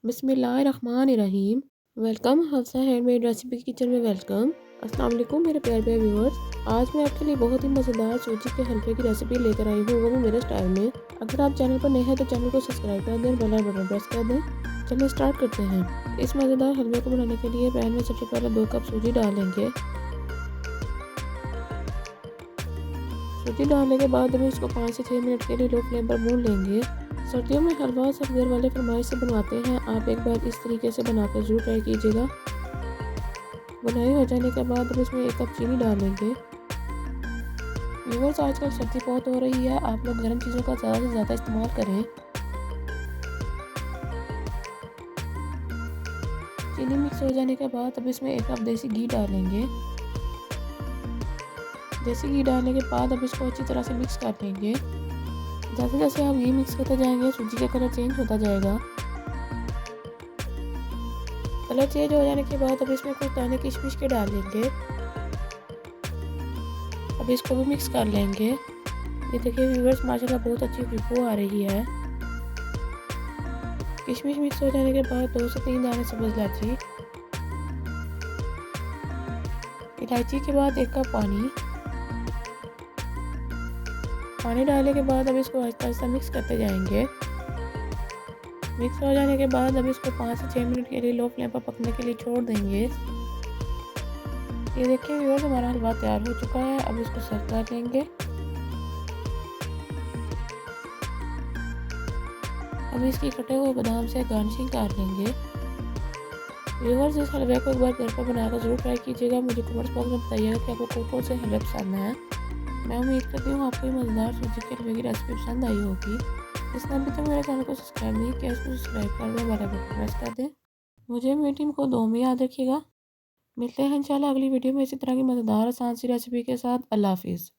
बिस्मिल्लाहिर्रहमानिर्रहीम। Welcome Hafsa handmade recipe kitchen में welcome. अस्सलाम वालेकुम मेरे प्यारे प्यारे व्यूअर्स। आज मैं आपके लिए बहुत ही मज़ेदार सूजी के हलवे की रेसिपी लेकर आई हूँ, वो भी मेरे स्टाइल में। अगर आप चैनल पर नए हैं तो चैनल को सब्सक्राइब कर दें, बेल बटन प्रेस कर दें। चलिए स्टार्ट करते हैं। इस मज़ेदार हलवे को बनाने के लिए पैन में सबसे पहले 2 कप सूजी डालेंगे। सूजी डालने के बाद हम इसको 5 से 6 मिनट के लिए लो फ्लेम पर भून लेंगे। सर्दियों में हलवा सब घर वाले फरमाइश से बनवाते हैं। आप एक बार इस तरीके से बनाकर ज़रूर ट्राई कीजिएगा। बुनाई हो जाने के बाद हम इसमें 1 कप चीनी डालेंगे। व्यूअर्स, आजकल सर्दी बहुत हो रही है, आप लोग गर्म चीज़ों का ज़्यादा से ज़्यादा इस्तेमाल करें। चीनी मिक्स हो जाने के बाद अब इसमें 1 कप देसी घी डालेंगे। देसी घी डालने के बाद अब इसको अच्छी तरह से मिक्स कर लेंगे। जैसे जैसे आप घी मिक्स करते जाएंगे सूजी का कलर चेंज होता जाएगा। कलर चेंज हो जाने के बाद अब इसमें कुछ दाने किशमिश के डालेंगे। अब इसको भी मिक्स कर लेंगे। ये देखिए व्यूअर्स, माशाल्लाह बहुत अच्छी खुशबू आ रही है। किशमिश मिक्स हो जाने के बाद 2 से 3 दाने सब्ज़ इलायची के बाद 1 कप पानी डालने के बाद अब इसको आहिस्ता आहिस्ता मिक्स करते जाएंगे। मिक्स हो जाने के बाद अब इसको 5 से 6 मिनट के लिए लो फ्लेम पर पकने के लिए छोड़ देंगे। ये देखिए व्यूअर्स, हमारा हलवा तैयार हो चुका है। अब इसको सर्व कर लेंगे। अब इसकी कटे हुए बादाम से गार्निशिंग कर लेंगे। व्यूअर्स, इस हलवे को एक बार घर पर बनाकर ज़रूर ट्राई कीजिएगा। मुझे कमेंट्स बॉक्स में बताइएगा कि आपको कौन कौन से हलवे पसंद हैं। मैं उम्मीद करती हूँ आपको ये मज़ेदार सूजी के हलवे की रेसिपी पसंद आई होगी। जिसने अभी तक मेरे चैनल को सब्सक्राइब नहीं किया, इसको सब्सक्राइब कर दें, बेल बटन प्रेस कर दें। मुझे मेरी टीम को दुआ में याद रखिएगा। मिलते हैं इंशाल्लाह अगली वीडियो में इसी तरह की मज़ेदार आसान सी रेसिपी के साथ। अल्लाह हाफिज़।